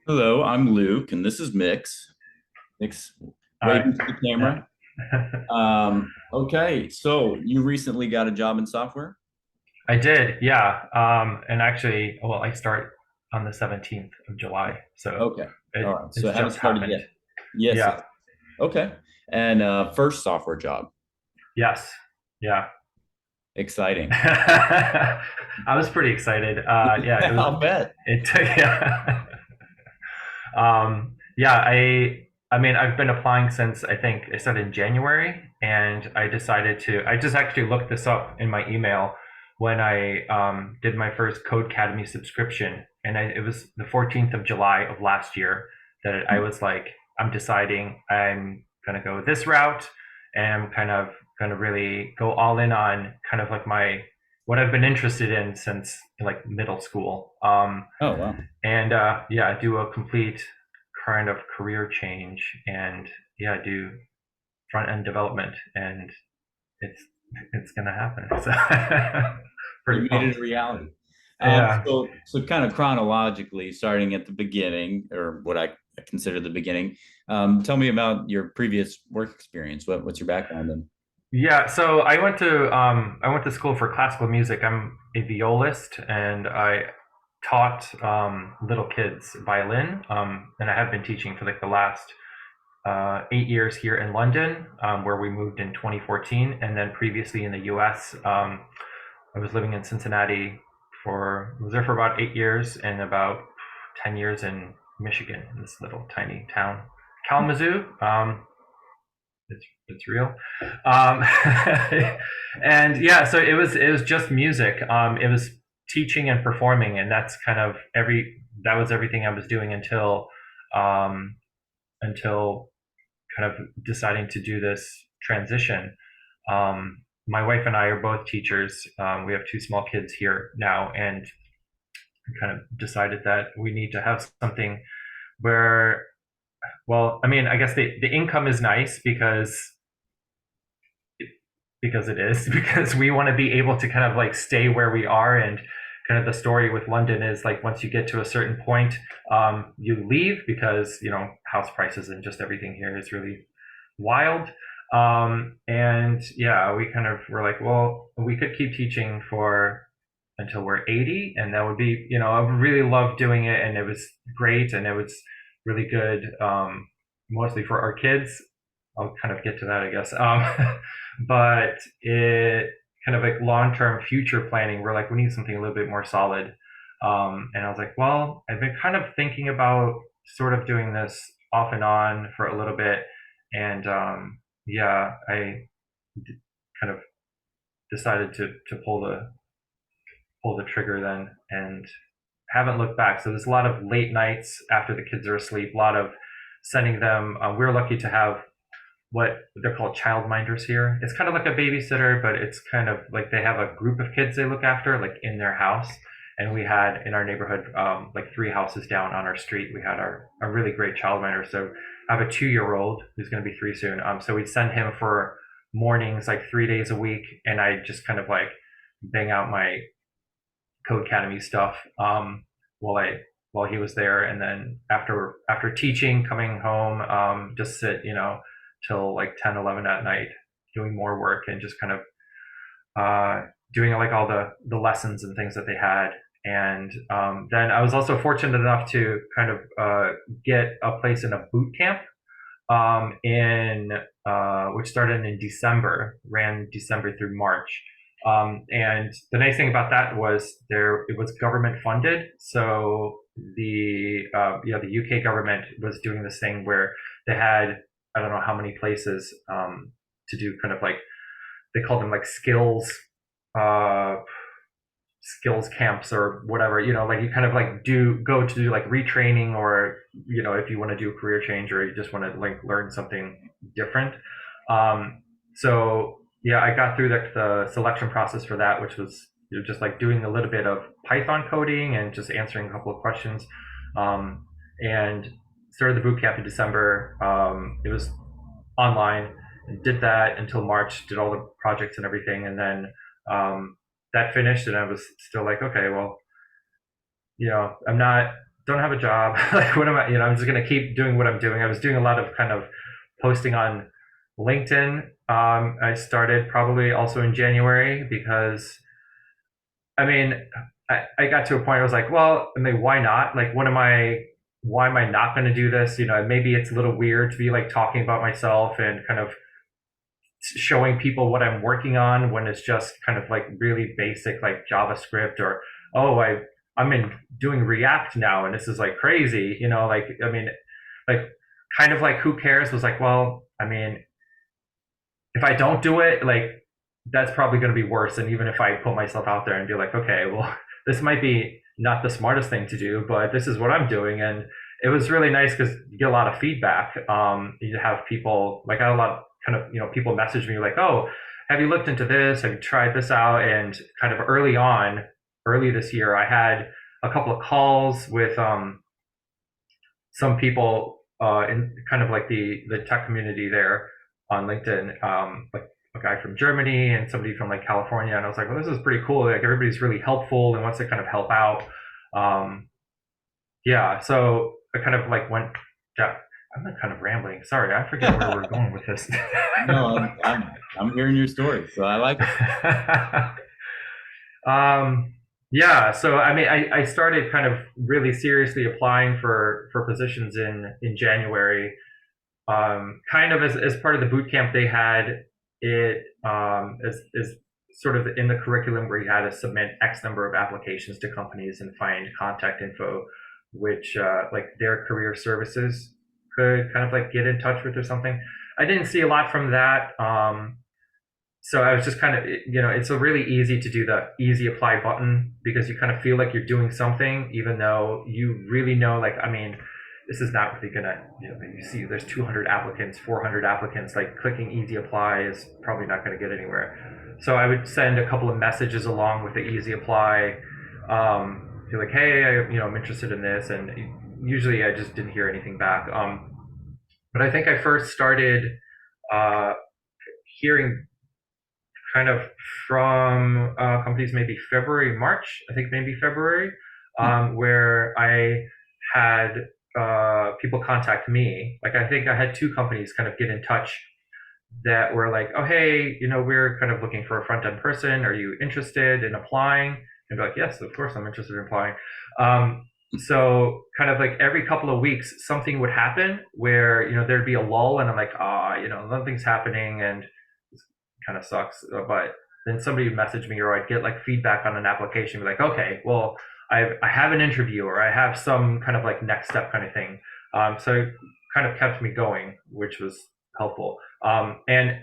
Hello, I'm Luke, and this is Mix. Mix, Uh, waving to the yeah. camera. Okay, so you recently got a job in software? I did, yeah. And actually, well, I start on the 17th of July, so Okay, all right. So it's I haven't just started happened. yet. Yes, Yeah. yes. Okay, and first software job. Yes. Yeah. Exciting. I was pretty excited. Yeah, it was. I'll bet. It took. Yeah. Yeah. I mean, I've been applying since I think I started in January, and I decided to. I just actually looked this up in my email when I did my first Code Academy subscription, and it was the 14th of July of last year that I was like, I'm deciding I'm gonna go this route, and I'm kind of gonna really go all in on kind of like my what I've been interested in since like middle school. Oh, wow. And yeah, do a complete kind of career change, and yeah, do front end development, and it's it's gonna happen. So pretty You made it pumped. a reality. Yeah. So kind of chronologically, starting at the beginning, or what I consider the beginning. Tell me about your previous work experience. What's your background in? Yeah, so I went to school for classical music. I'm a violist, and I taught little kids violin, and I have been teaching for like the last 8 years here in London, where we moved in 2014, and then previously in the U.S. I was living in Cincinnati for I was there for about 8 years, and about 10 years in Michigan, in this little tiny town, Kalamazoo. It's real. Um, and yeah, so it was just music. It was teaching and performing, and that's kind of that was everything I was doing um, until kind of deciding to do this transition. My wife and I are both teachers. We have two small kids here now, and kind of decided that we need to have something where, well, I mean, I guess the income is nice because it is because we want to be able to kind of like stay where we are, and kind of the story with London is like once you get to a certain point, you leave because house prices and just everything here is really wild. And yeah, we kind of were like, well, we could keep teaching for until we're 80, and that would be, I really loved doing it, and it was great, and it was really good, mostly for our kids. I'll kind of get to that, I guess. But it kind of like long term future planning, we're like, we need something a little bit more solid. And I was like, well, I've been kind of thinking about sort of doing this off and on for a little bit. And yeah, kind of decided to pull the trigger then, and haven't looked back. So there's a lot of late nights after the kids are asleep, a lot of sending them. We're lucky to have what they're called childminders here. It's kind of like a babysitter, but it's kind of like they have a group of kids they look after, like in their house. And we had in our neighborhood, like three houses down on our street, we had a really great childminder. So I have a 2-year-old who's going to be three soon. So we'd send him for mornings, like 3 days a week, and I just kind of like bang out my Code Academy stuff while I while he was there, and then after teaching, coming home, just sit till like 10, 11 at night, doing more work, and just kind of doing like all the lessons and things that they had. And then I was also fortunate enough to kind of get a place in a boot camp in which started in December, ran December through March. And the nice thing about that was it was government funded. So the UK government was doing this thing where they had, I don't know how many places to do kind of like, they called them like uh, skills camps or whatever, like you kind of like go to do like retraining, or if you want to do a career change, or you just want to like learn something different. So yeah, I got through the selection process for that, which was just like doing a little bit of Python coding and just answering a couple of questions. And started the boot camp in December. It was online, and did that until March, did all the projects and everything, and then um, that finished, and I was still like, okay, well, I'm not. don't have a job. Like, what am I? I'm just gonna keep doing what I'm doing. I was doing a lot of kind of posting on LinkedIn. I started probably also in January because I mean, I got to a point where I was like, well, I mean, why not? Like, why am I not going to do this? Maybe it's a little weird to be like talking about myself and kind of showing people what I'm working on when it's just kind of like really basic, like JavaScript or, oh, I'm in doing React now and this is like crazy, like, I mean, like, kind of like, who cares? Was like, well, I mean, if I don't do it, like, that's probably going to be worse than even if I put myself out there and be like, okay, well, this might be not the smartest thing to do, but this is what I'm doing. And it was really nice because you get a lot of feedback. You have people like I had a lot of kind of people message me like, oh, have you looked into this? Have you tried this out? And kind of early this year, I had a couple of calls with some people in kind of like the tech community there on LinkedIn, like a guy from Germany and somebody from like California, and I was like, well, this is pretty cool. Like everybody's really helpful and wants to kind of help out. Um, yeah, so I kind of like went. Yeah, I'm like kind of rambling. Sorry, I forget where we're going with this. No, I'm hearing your story, so I like it. um, yeah, so I mean, I started kind of really seriously applying for positions in January, kind of as part of the boot camp they had it as sort of in the curriculum where you had to submit X number of applications to companies and find contact info, which like their career services could kind of like get in touch with or something. I didn't see a lot from that. So I was just kind of, it's a really easy to do the easy apply button because you kind of feel like you're doing something, even though you really know, like, I mean, this is not really gonna, you see there's 200 applicants, 400 applicants, like clicking easy apply is probably not gonna get anywhere. So I would send a couple of messages along with the easy apply, be like, hey, I'm interested in this. And usually I just didn't hear anything back. But I think I first started uh, hearing kind of from companies maybe February, March, I think maybe February, where I had people contact me. Like I think I had two companies kind of get in touch that were like, oh, hey, we're kind of looking for a front end person. Are you interested in applying? And be like, yes, of course I'm interested in applying. So kind of like every couple of weeks, something would happen where, there'd be a lull and I'm like, nothing's happening and it kind of sucks. But then somebody would message me or I'd get like feedback on an application, be like, okay, well, I have an interview or I have some kind of like next step kind of thing. So it kind of kept me going, which was helpful. And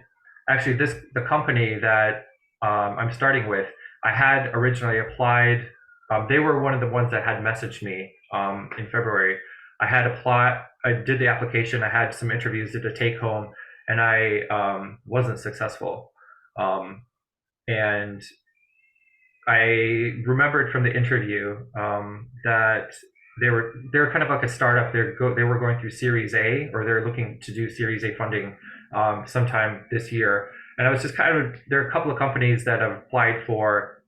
actually, the company that I'm starting with, I had originally applied. They were one of the ones that had messaged me in February. I had applied. I did the application. I had some interviews, did a take home, and I wasn't successful. And I remembered from the interview that they were kind of like a startup. They were going through Series A, or they're looking to do Series A funding sometime this year. And I was just kind of there are a couple of companies that have applied for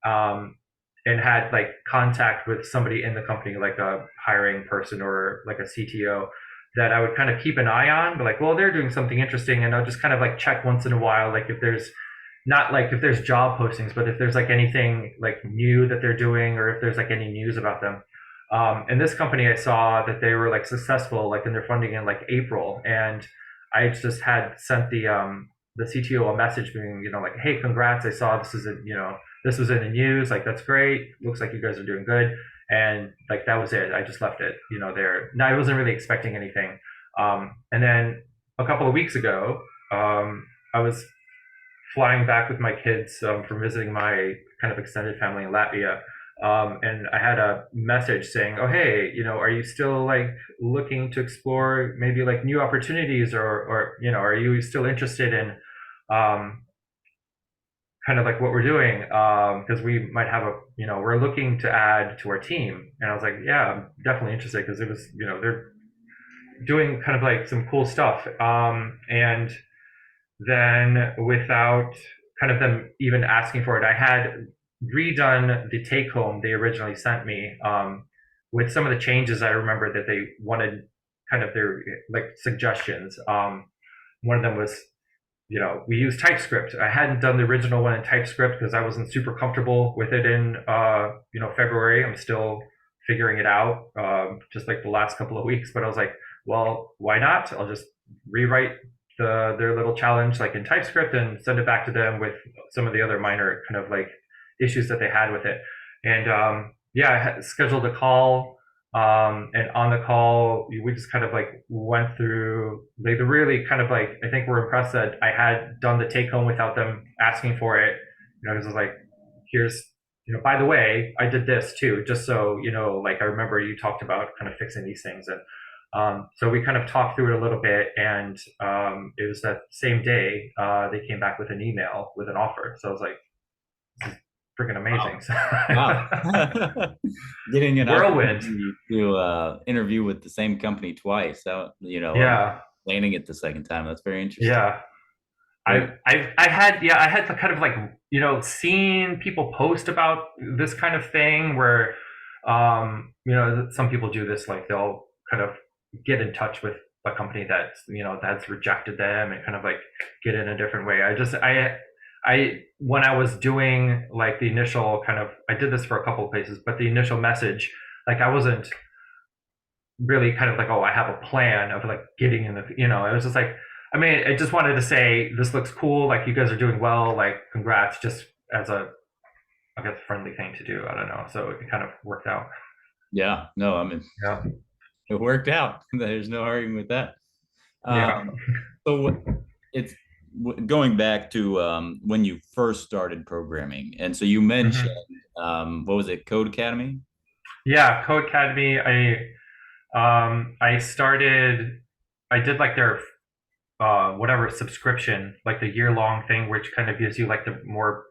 um, and had like contact with somebody in the company, like a hiring person or like a CTO, that I would kind of keep an eye on. But like, well, they're doing something interesting, and I'll just kind of like check once in a while, like if there's not like if there's job postings, but if there's like anything like new that they're doing, or if there's like any news about them. And this company, I saw that they were like successful, like in their funding in like April, and I just had sent the CTO a message being, like, hey, congrats! I saw this was in the news. Like that's great. Looks like you guys are doing good. And like that was it. I just left it, there. Now I wasn't really expecting anything. And then a couple of weeks ago, I was flying back with my kids from visiting my kind of extended family in Latvia. And I had a message saying, "Oh, hey, are you still like looking to explore maybe like new opportunities, or are you still interested in um, kind of like what we're doing? Because we might have we're looking to add to our team." And I was like, "Yeah, I'm definitely interested," because it was, they're doing kind of like some cool stuff. And then without kind of them even asking for it, I had redone the take home they originally sent me, with some of the changes, I remember that they wanted kind of their like suggestions. One of them was, we use TypeScript. I hadn't done the original one in TypeScript because I wasn't super comfortable with it in, February. I'm still figuring it out, just like the last couple of weeks. But I was like, well, why not? I'll just rewrite their little challenge like in TypeScript and send it back to them with some of the other minor kind of like issues that they had with it. And yeah, I had scheduled a call, and on the call, we just kind of like went through like the really kind of like, I think we're impressed that I had done the take home without them asking for it. Because it was like, here's, by the way, I did this too, just so, like I remember you talked about kind of fixing these things. And so we kind of talked through it a little bit, and it was that same day they came back with an email with an offer. So I was like, freaking amazing. Wow. Wow. Getting an Whirlwind. opportunity to interview with the same company twice, that, Yeah. landing it the second time. That's very interesting. Yeah. Great. I had to kind of like, seen people post about this kind of thing where, some people do this, like they'll kind of get in touch with a company that's, that's rejected them and kind of like get in a different way. When I was doing like the initial kind of, I did this for a couple of places, but the initial message, like I wasn't really kind of like, oh, I have a plan of like getting in the, it was just like, I mean, I just wanted to say, this looks cool. Like you guys are doing well, like congrats, just as a, I guess, friendly thing to do. I don't know. So it kind of worked out. Yeah. No, I mean, Yeah. it worked out. There's no arguing with that. Yeah. Um, so it's going back to when you first started programming. And so you mentioned, Hmm. what was it, Code Academy? Yeah. Code Academy. I started, I did like their, whatever subscription, like the year long thing, which kind of gives you like the more,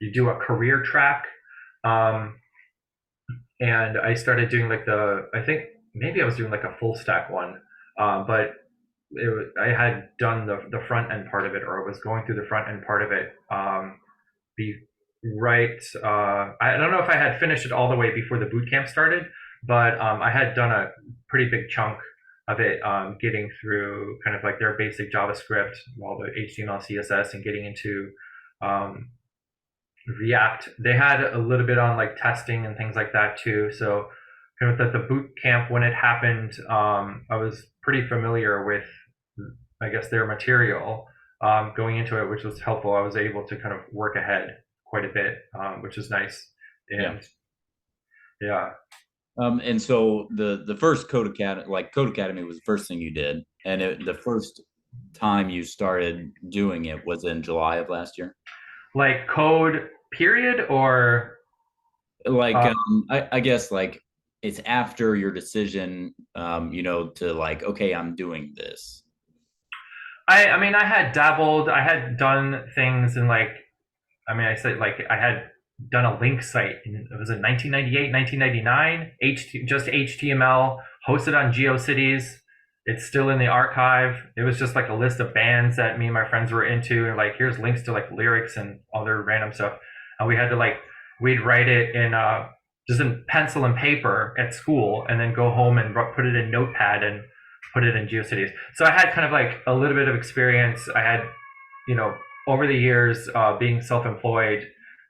you do a career track. Um, and I started doing like I think maybe I was doing like a full stack one, but I had done the front end part of it, or I was going through the front end part of it. Be right. I don't know if I had finished it all the way before the boot camp started, but I had done a pretty big chunk of it, getting through kind of like their basic JavaScript, all the HTML, CSS, and getting into um, React. They had a little bit on like testing and things like that too. So kind of the boot camp when it happened, I was pretty familiar with, I guess, their material, going into it, which was helpful. I was able to kind of work ahead quite a bit, which is nice. Yeah. And yeah, And so the first Code Academy, like Code Academy was the first thing you did. And the first time you started doing it was in July of last year. like code period, or Like, uh, I guess like it's after your decision, to like, okay, I'm doing this. I mean, I had dabbled, I had done things in like, I mean, I said like I had done a link site in, it was in 1998, 1999, just HTML, hosted on GeoCities. It's still in the archive. It was just like a list of bands that me and my friends were into, and like here's links to like lyrics and other random stuff. And we had to like, we'd write it in just in pencil and paper at school, and then go home and put it in Notepad and put it in GeoCities. So I had kind of like a little bit of experience. I had, you know, over the years, being self-employed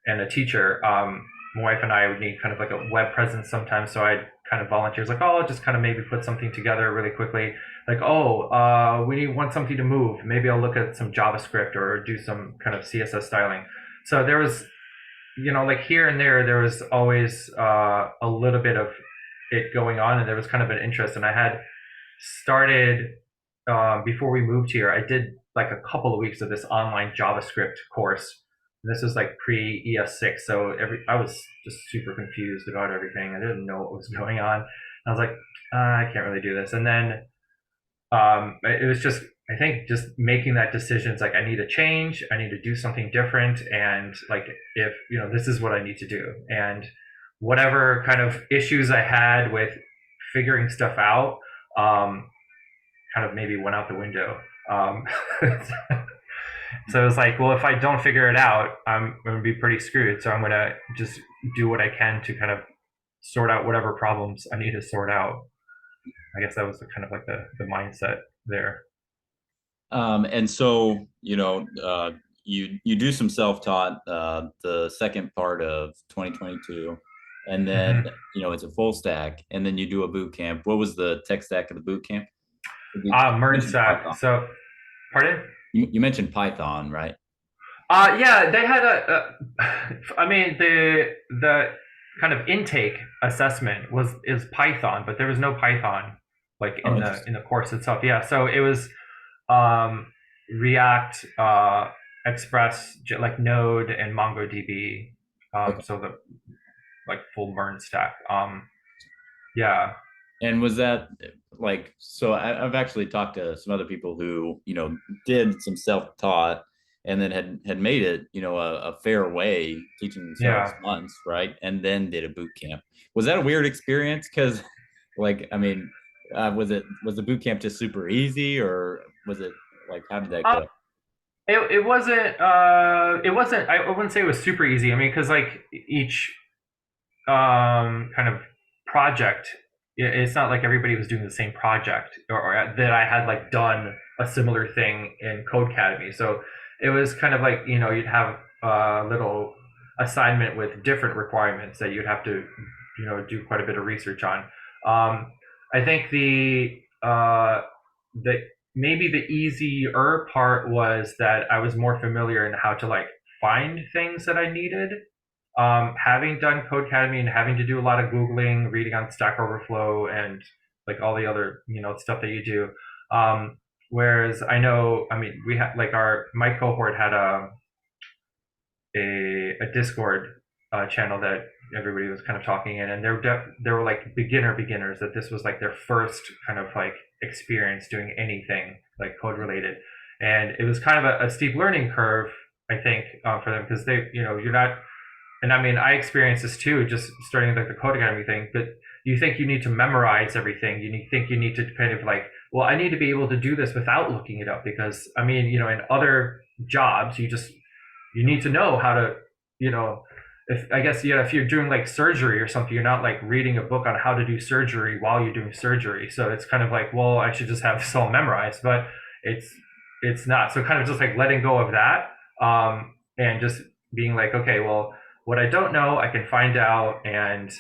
and a teacher, my wife and I would need kind of like a web presence sometimes. So I'd kind of volunteers like, oh, I'll just kind of maybe put something together really quickly. Like, oh, we want something to move. Maybe I'll look at some JavaScript or do some kind of CSS styling. So there was, like here and there was always a little bit of it going on, and there was kind of an interest. And I had started, before we moved here, I did like a couple of weeks of this online JavaScript course. And this was like pre ES6, so I was just super confused about everything. I didn't know what was going on. I was like, I can't really do this. And then it was just, I think, just making that decision. It's like I need a change. I need to do something different, and like if this is what I need to do, and whatever kind of issues I had with figuring stuff out, kind of maybe went out the window. So it was like, well, if I don't figure it out, I'm going to be pretty screwed. So I'm going to just do what I can to kind of sort out whatever problems I need to sort out. I guess that was kind of like the mindset there. And so, you do some self-taught the second part of 2022, and then Mm-hmm. it's a full stack, and then you do a boot camp. What was the tech stack of the boot camp? You MERN mentioned stack. Python. So, pardon? You mentioned Python, right? Yeah, they had I mean, the kind of intake assessment is Python, but there was no Python like Oh, in interesting. the course itself. Yeah, so it was um, React, Express, like Node and MongoDB. Okay. So the like full MERN stack. Yeah, And was that like, so I've actually talked to some other people who, did some self-taught and then had made it, a fair way, teaching themselves yeah. months, right? And then did a boot camp. Was that a weird experience? Because, like, I mean, was the boot camp just super easy, or was it like, how did that Um, go? it wasn't it wasn't I wouldn't say it was super easy. I mean, because like each kind of project, it's not like everybody was doing the same project, or that I had like done a similar thing in Code Academy. So it was kind of like, you'd have a little assignment with different requirements that you'd have to do quite a bit of research on. I think the maybe the easier part was that I was more familiar in how to like find things that I needed, having done Code Academy and having to do a lot of Googling, reading on Stack Overflow and like all the other, stuff that you do. Whereas I know, I mean, we had like my cohort had a Discord channel that everybody was kind of talking in, and they were like beginners, that this was like their first kind of like experience doing anything like code related, and it was kind of a steep learning curve, I think, for them, because you're not, and I mean, I experienced this too, just starting like the Code Academy thing. But you think you need to memorize everything. Think you need to kind of like, well, I need to be able to do this without looking it up, because I mean, in other jobs, you need to know how to, you know, if I guess, if you're doing like surgery or something, you're not like reading a book on how to do surgery while you're doing surgery. So it's kind of like, well, I should just have this all memorized, but it's it's not. So kind of just like letting go of that, and just being like, okay, well, what I don't know, I can find out, and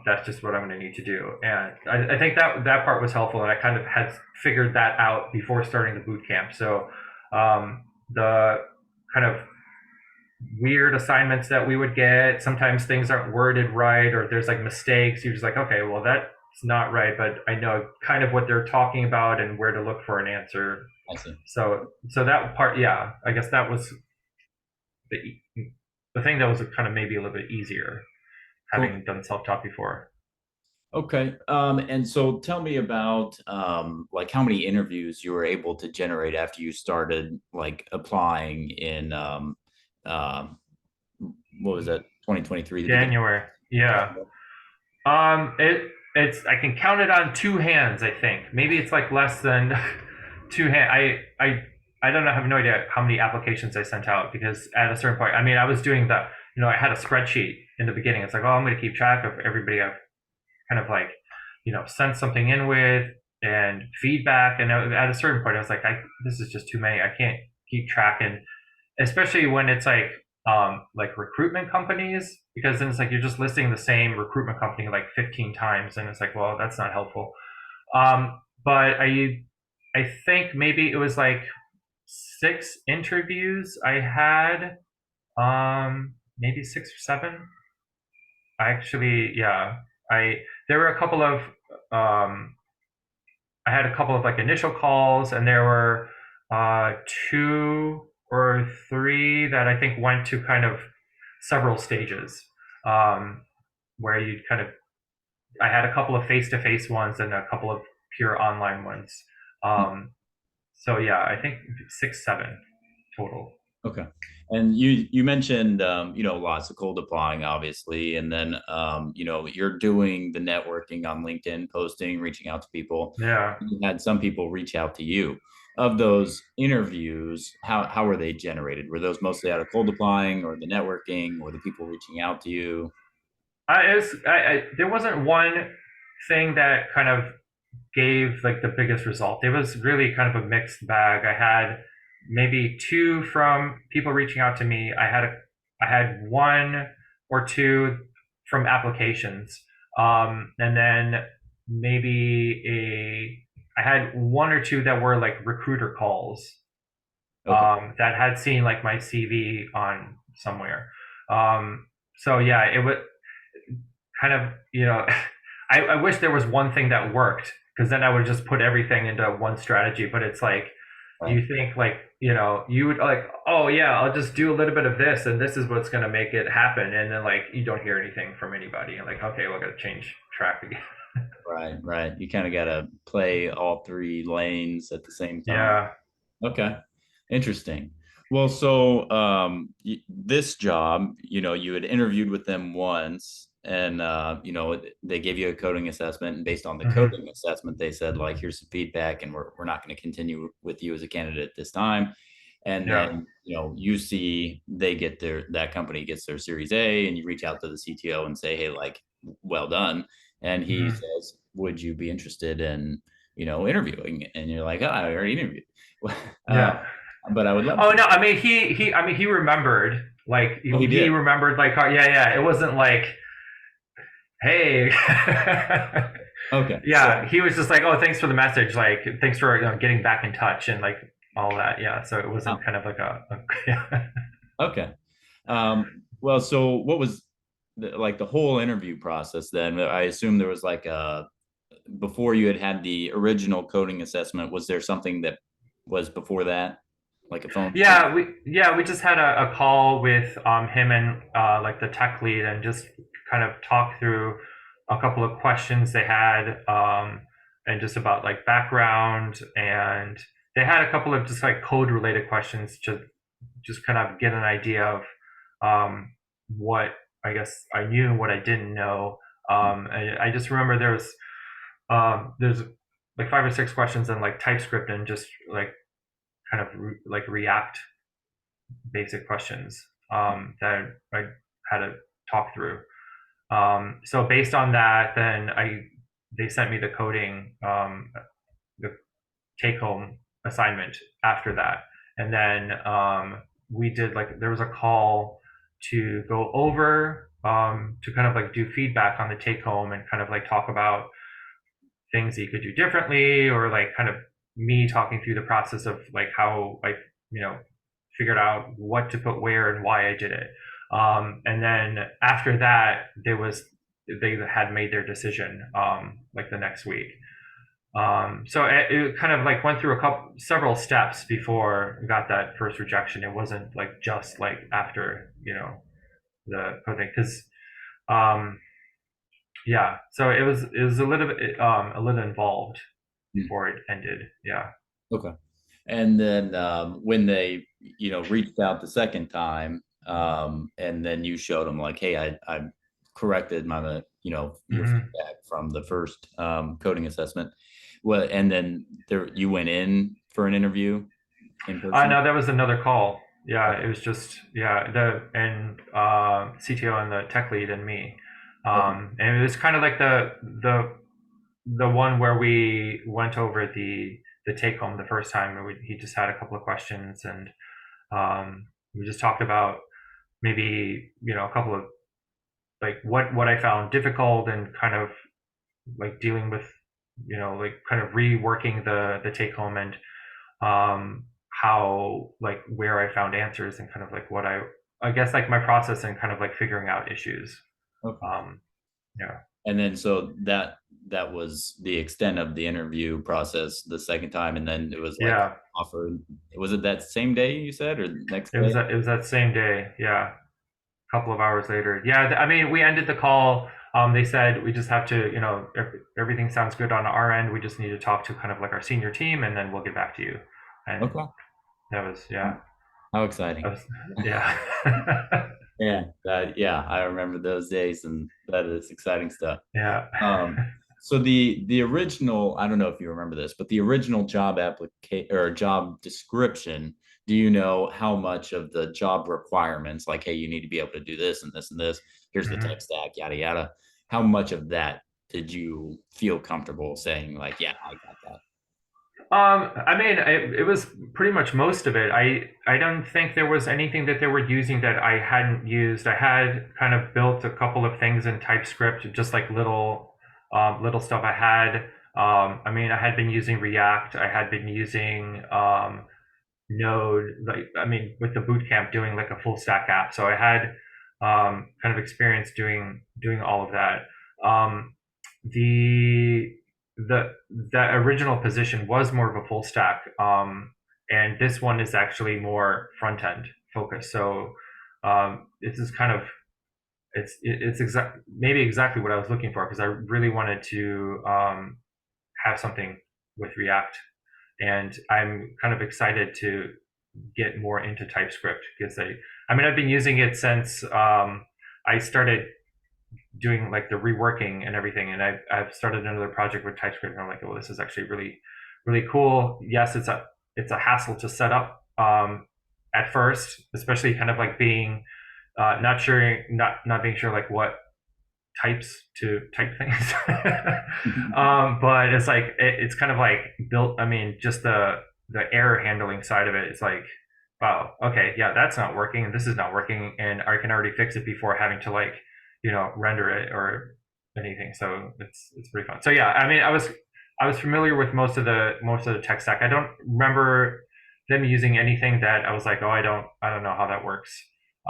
that's just what I'm going to need to do. And I think that part was helpful, and I kind of had figured that out before starting the boot camp. So the kind of weird assignments that we would get, sometimes things aren't worded right, or there's like mistakes. You're just like, okay, well, that's not right, but I know kind of what they're talking about and where to look for an answer. I see. So that part, yeah, I guess that was the the thing that was kind of maybe a little bit easier, Cool. having done self-taught before. Okay. And so tell me about like how many interviews you were able to generate after you started like applying in um what was that, 2023, the beginning. January, yeah. It's I can count it on two hands. I think maybe it's like less than two hand. I don't know. I have no idea how many applications I sent out, because at a certain point, I mean, I was doing the, I had a spreadsheet in the beginning. It's like, oh, I'm going to keep track of everybody I've kind of like, sent something in with, and feedback. And at a certain point, I was like, this is just too many. I can't keep track. And especially when it's like recruitment companies, because then it's like you're just listing the same recruitment company like 15 times, and it's like, well, that's not helpful. But I think maybe it was like 6 interviews I had, maybe 6 or 7. I actually, yeah, I there were a couple of um I had a couple of like initial calls, and there were 2 or 3 that I think went to kind of several stages, um, where you kind of, I had a couple of face to face ones and a couple of pure online ones. Um, so yeah, I think 6, 7 total. Okay. And you mentioned lots of cold applying, obviously, and then you're doing the networking on LinkedIn, posting, reaching out to people. Yeah. You had some people reach out to you. Of those interviews, how were they generated? Were those mostly out of cold applying, or the networking, or the people reaching out to you? There wasn't one thing that kind of gave like the biggest result. It was really kind of a mixed bag. I had maybe two from people reaching out to me. I had one or two from applications, and then maybe I had one or two that were like recruiter calls, Okay. that had seen like my CV on somewhere. So yeah, it would kind of, I wish there was one thing that worked, because then I would just put everything into one strategy. But it's like, Right. you think like, you would like, oh yeah, I'll just do a little bit of this and this is what's going to make it happen. And then like, you don't hear anything from anybody. And like, okay, well, I got to change track again. Right. Right. You kind of got to play all three lanes at the same time. Yeah. Okay. Interesting. Well, so this job, you had interviewed with them once and they gave you a coding assessment, and based on the Hmm. coding assessment, they said like here's some feedback and we're not going to continue with you as a candidate at this time. And Yeah. then, you see that company gets their Series A, and you reach out to the CTO and say, hey, like, well done. And he Hmm. says, would you be interested in, interviewing? And you're like, oh, I already interviewed. uh, Yeah. but I would love Oh to. no, I mean he remembered, like Oh, he he did. remembered, like, oh, yeah, yeah. It wasn't like, hey. Okay. Yeah, So, he was just like, oh, thanks for the message, like thanks for, getting back in touch and like all that. Yeah, so it wasn't oh, kind of like yeah. okay. Well, so what was like the whole interview process then? I assume there was like before you had the original coding assessment, was there something that was before that, like a phone call? We just had a call with him and like the tech lead, and just kind of talk through a couple of questions they had, and just about like background. And they had a couple of just like code related questions to just kind of get an idea of, what I guess I knew, what I didn't know. I just remember there's like five or six questions in like TypeScript, and just like kind of like React basic questions, that I had to talk through. So based on that, then they sent me the take home assignment after that, and then we did like there was a call to go over, to kind of like do feedback on the take home, and kind of like talk about things that you could do differently, or like kind of me talking through the process of like how I, you know figured out what to put where and why I did it. And then after that, they had made their decision, like the next week. So it kind of like went through several steps before we got that first rejection. It wasn't like just like after, the coding, because, um, yeah. So it was a little involved Hmm. before it ended. Yeah. Okay. And then when they, reached out the second time, and then you showed them like, hey, I corrected my, your Hmm. feedback from the first coding assessment. Well, and then you went in for an interview in person. No, that was another call. Yeah, Okay. it was just, yeah, the and CTO and the tech lead and me. Okay. And it was kind of like the one where we went over the take home the first time. He just had a couple of questions, and we just talked about maybe, a couple of like what I found difficult, and kind of like dealing with, like kind of reworking the take home, and how like where I found answers, and kind of like what I guess like my process, and kind of like figuring out issues. Okay. Um, yeah, And then so that was the extent of the interview process the second time, and then it was like yeah. offered. Was it that same day you said, or the next It was day? that same day. Yeah, a couple of hours later. Yeah, I mean, we ended the call. They said we just have to, everything sounds good on our end. We just need to talk to kind of like our senior team, and then we'll get back to you. And Okay. that was, yeah, How that exciting. was, yeah. Yeah, I remember those days, and that is exciting stuff. Yeah. Um, So the original, I don't know if you remember this, but the original job application or job description, do you know how much of the job requirements, like, hey, you need to be able to do this and this and this, here's the tech Mhm. stack, yada yada. How much of that did you feel comfortable saying, like, yeah, I got that? I mean, it was pretty much most of it. I don't think there was anything that they were using that I hadn't used. I had kind of built a couple of things in TypeScript, just like little stuff I had. I mean, I had been using React. I had been using Node. Like, I mean, with the bootcamp, doing like a full stack app. So I had kind of experience doing all of that. Um, the the original position was more of a full stack, and this one is actually more front end focused. So this is kind of it's maybe exactly what I was looking for, because I really wanted to have something with React, and I'm kind of excited to get more into TypeScript, because I mean, I've been using it since I started doing like the reworking and everything, and I've started another project with TypeScript, and I'm like, oh, this is actually really cool. Yes, it's a hassle to set up at first, especially kind of like being not being sure like what types to type things. But it's like it's kind of like built. I mean, just the error handling side of it. It's like, wow, okay, yeah, that's not working, and this is not working, and I can already fix it before having to like, render it or anything. So it's pretty fun. So yeah, I mean, I was familiar with most of the tech stack. I don't remember them using anything that I was like, oh, I don't know how that works.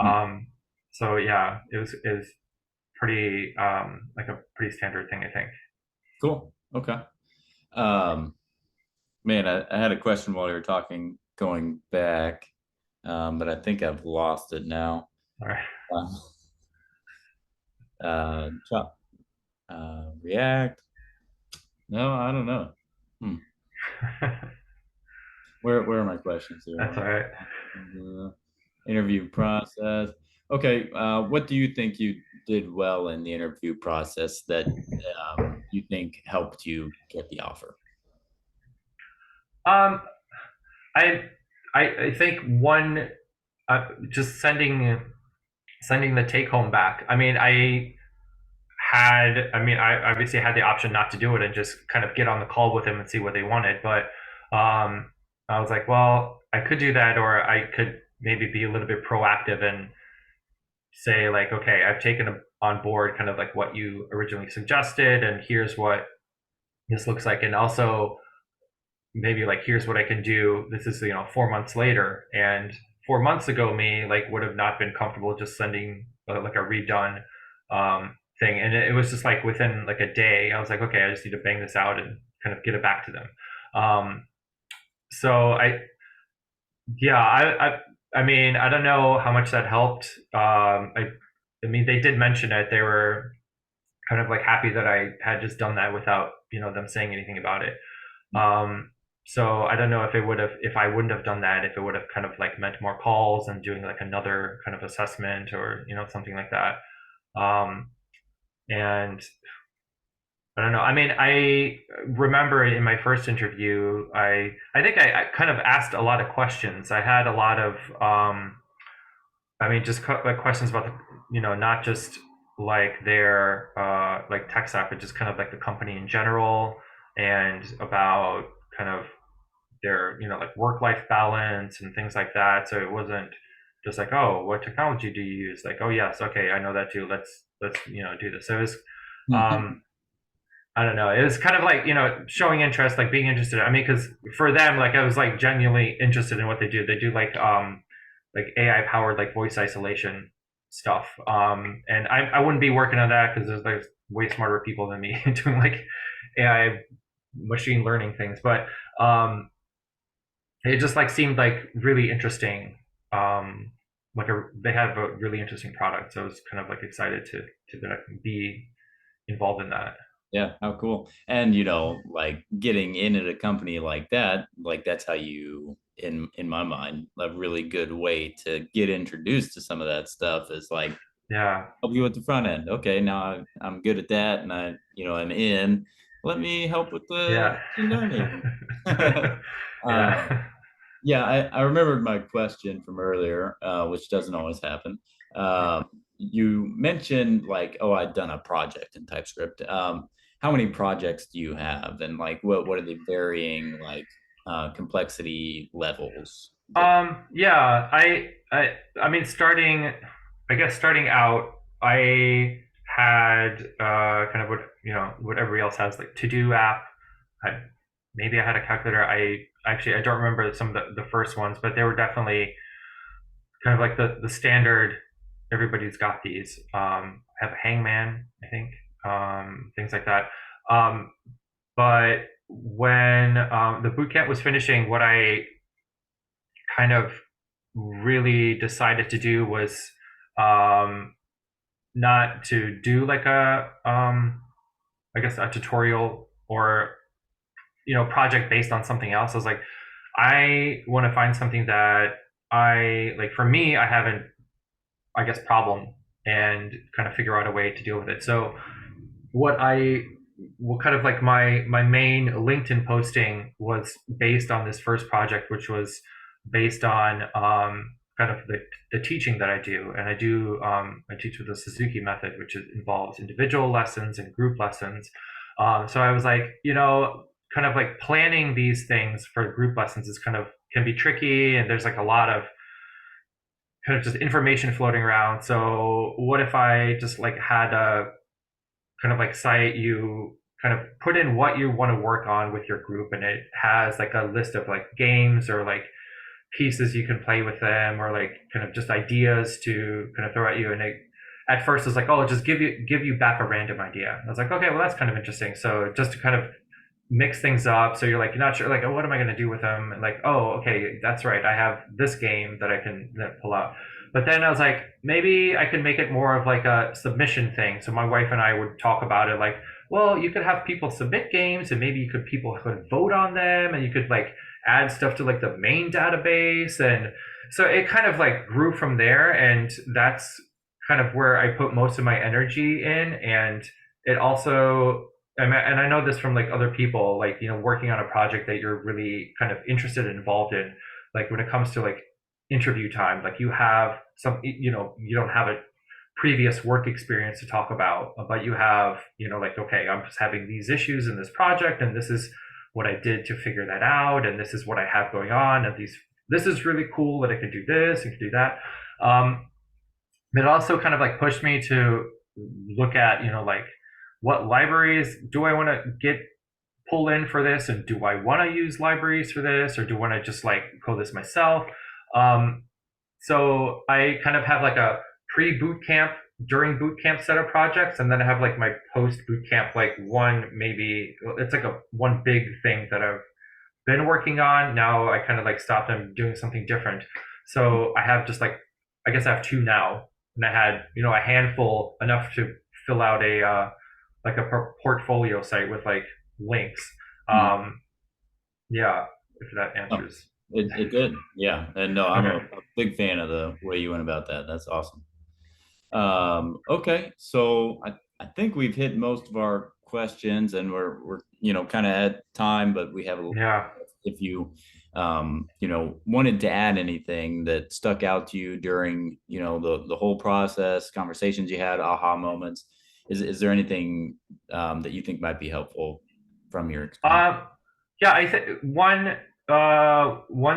Um, so yeah, it was pretty like a pretty standard thing, I think. Cool. Okay. Um, Man, I had a question while you were talking, going back, but I think I've lost it now. All right. Um, React. No, I don't know. Hmm. Where are my questions here? That's all right. Interview process. Okay. What do you think you did well in the interview process that you think helped you get the offer? Um, I I think one, just sending the take home back. I mean, I obviously had the option not to do it and just kind of get on the call with them and see what they wanted, but I was like, well, I could do that, or I could maybe be a little bit proactive and say like, okay, I've taken on board kind of like what you originally suggested, and here's what this looks like, and also maybe like, here's what I can do. This is 4 months later, and 4 months ago me like would have not been comfortable just sending like a redone thing, and it was just like within like a day I was like, okay, I just need to bang this out and kind of get it back to them. So yeah, I mean, I don't know how much that helped. I mean, they did mention it. They were kind of like happy that I had just done that without them saying anything about it. Um, so I don't know if it would have, if I wouldn't have done that, if it would have kind of like meant more calls and doing like another kind of assessment, or something like that. And I don't know. I mean, I remember in my first interview, I think I kind of asked a lot of questions. I had a lot of I mean, just like questions about not just like their like tech stack, but just kind of like the company in general, and about kind of their like work life balance and things like that. So it wasn't just like, oh, what technology do you use? Like, oh yes, okay, I know that too. Let's do this. So it was um, I don't know. It was kind of like showing interest, like being interested. I mean, because for them, like I was like genuinely interested in what they do. They do like AI powered like voice isolation stuff. And I wouldn't be working on that because there's way smarter people than me doing like AI machine learning things. But it just like seemed like really interesting. They have a really interesting product, so I was kind of like excited to be involved in that. Yeah, how cool. And like getting in at a company like that's how you in my mind, a really good way to get introduced to some of that stuff is like Yeah. help you at the front end. Okay, now I'm good at that and I'm in. let me help with the Yeah. machine learning. um, Yeah. yeah, I remembered my question from earlier, which doesn't always happen. You mentioned like, oh, I'd done a project in TypeScript. How many projects do you have, and like, what are the varying like complexity levels that? Yeah, I mean, I guess starting out, I had kind of what everybody else has, like to do app. I, Maybe I had a calculator. I don't remember some of the first ones, but they were definitely kind of like the standard. Everybody's got these. I have a hangman, I think, things like that. Um, but when the boot camp was finishing, what I kind of really decided to do was um, not to do like I guess a tutorial or project based on something else. I was like, I want to find something that I like. For me, I haven't, I guess, problem and kind of figure out a way to deal with it. So what I what kind of like my main LinkedIn posting was based on this first project, which was based on kind of the teaching that I do, and I teach with the Suzuki method, which involves individual lessons and group lessons. So I was like, kind of like planning these things for group lessons is kind of can be tricky, and there's like a lot of kind of just information floating around. So what if I just like had a kind of like site, you kind of put in what you want to work on with your group, and it has like a list of like games or like pieces you can play with them, or like kind of just ideas to kind of throw at you. And it at first was like, oh, just give you back a random idea. I was like, okay, well that's kind of interesting. So just to kind of mix things up, so you're like, you're not sure, like, oh, what am I going to do with them, and like, oh, okay, that's right, I have this game that I can pull out. But then I was like, maybe I could make it more of like a submission thing. So my wife and I would talk about it, like, well, you could have people submit games, and maybe people could vote on them, and you could like add stuff to like the main database. And so it kind of like grew from there, and that's kind of where I put most of my energy in. And it also, and I know this from like other people, like, working on a project that you're really kind of interested and involved in, like when it comes to like interview time, like you have some, you don't have a previous work experience to talk about, but you have, like, okay, I'm just having these issues in this project, and this is what I did to figure that out, and this is what I have going on, and this is really cool that I could do this and could do that. It also kind of like pushed me to look at, like, what libraries do I want to get pull in for this, and do I want to use libraries for this, or do I want to just like code this myself? Um, so I kind of have like a pre boot camp, during boot camp set of projects, and then I have like my post boot camp, like one, maybe it's like a one big thing that I've been working on. Now I kind of like stopped and doing something different. So I have just like, I guess I have two now, and I had, a handful, enough to fill out a like a portfolio site with like links. Mhm. Um, yeah, if that Oh, answers. it did, yeah. And no, I'm a big fan of the way you went about that. That's awesome. Okay, so I think we've hit most of our questions, and we're kind of at time, but we have a, Yeah. if you wanted to add anything that stuck out to you during the whole process, conversations you had, aha moments, is there anything that you think might be helpful from your experience? Um, yeah, I think one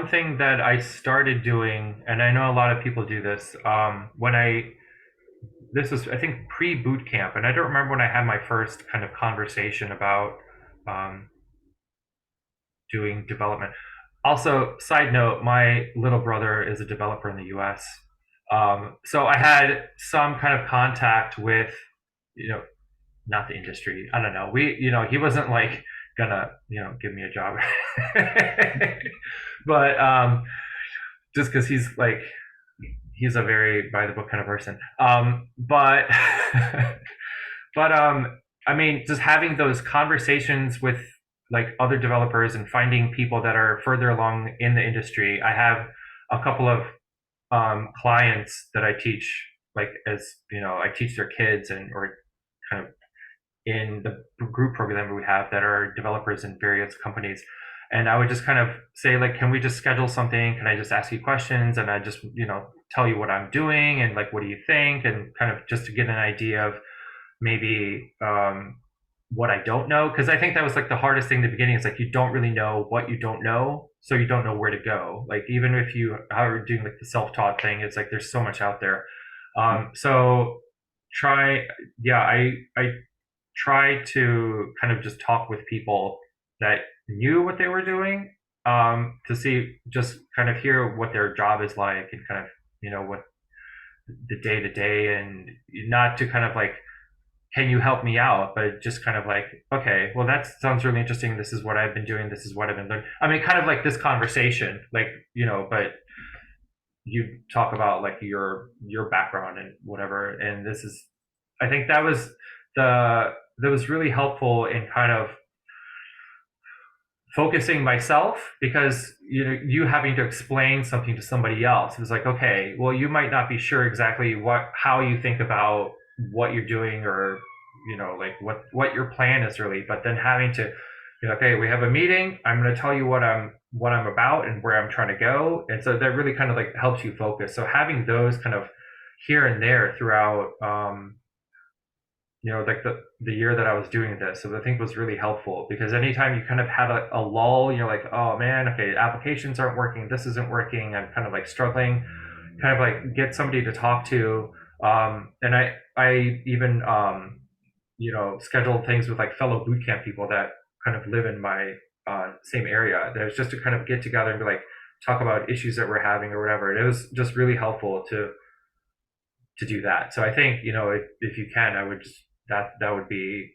thing that I started doing, and I know a lot of people do this, when this was, I think, pre boot camp, and I don't remember when I had my first kind of conversation about um, doing development. Also, side note, my little brother is a developer in the U.S. So I had some kind of contact with, you know, not the industry. I don't know. He wasn't like gonna, give me a job, but just because he's a very by the book kind of person. But but I mean, just having those conversations with like other developers and finding people that are further along in the industry. I have a couple of clients that I teach, like, as I teach their kids, and or kind of in the group program we have that are developers in various companies. And I would just kind of say, like, can we just schedule something? Can I just ask you questions? And I just, tell you what I'm doing and like, what do you think? And kind of just to get an idea of maybe what I don't know. Cause I think that was like the hardest thing in the beginning is like, you don't really know what you don't know. So you don't know where to go. Like, even if you are doing like the self-taught thing, it's like, there's so much out there. So try, yeah, I try to kind of just talk with people that knew what they were doing, to see, just kind of hear what their job is like and kind of, what the day to day, and not to kind of like, can you help me out? But just kind of like, okay, well, that sounds really interesting. This is what I've been doing. This is what I've been doing. I mean, kind of like this conversation, like, but you talk about like your background and whatever. And this is, I think that was really helpful in kind of focusing myself, because you having to explain something to somebody else, it was like, okay, well, you might not be sure exactly how you think about what you're doing, or like what your plan is really, but then having to, okay, we have a meeting, I'm going to tell you what I'm about and where I'm trying to go. And so that really kind of like helps you focus. So having those kind of here and there throughout, like the year that I was doing this. So I think was really helpful, because anytime you kind of have a lull, you're like, oh man, okay, applications aren't working, this isn't working, I'm kind of like struggling, kind of like get somebody to talk to. And I even, scheduled things with like fellow boot camp people that kind of live in my same area. There's just to kind of get together and be like, talk about issues that we're having or whatever. And it was just really helpful to do that. So I think, if you can, I would just, that would be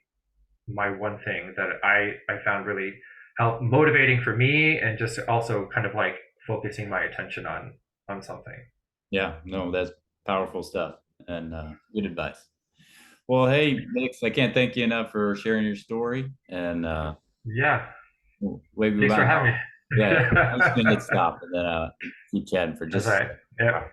my one thing that I found really motivating for me, and just also kind of like focusing my attention on something. Yeah, no, that's powerful stuff and good advice. Well, hey, Nix, I can't thank you enough for sharing your story and Yeah. maybe we Thanks for might, having yeah, me. I'm just gonna hit stop and then keep chatting for That's just all a right. second. Yeah.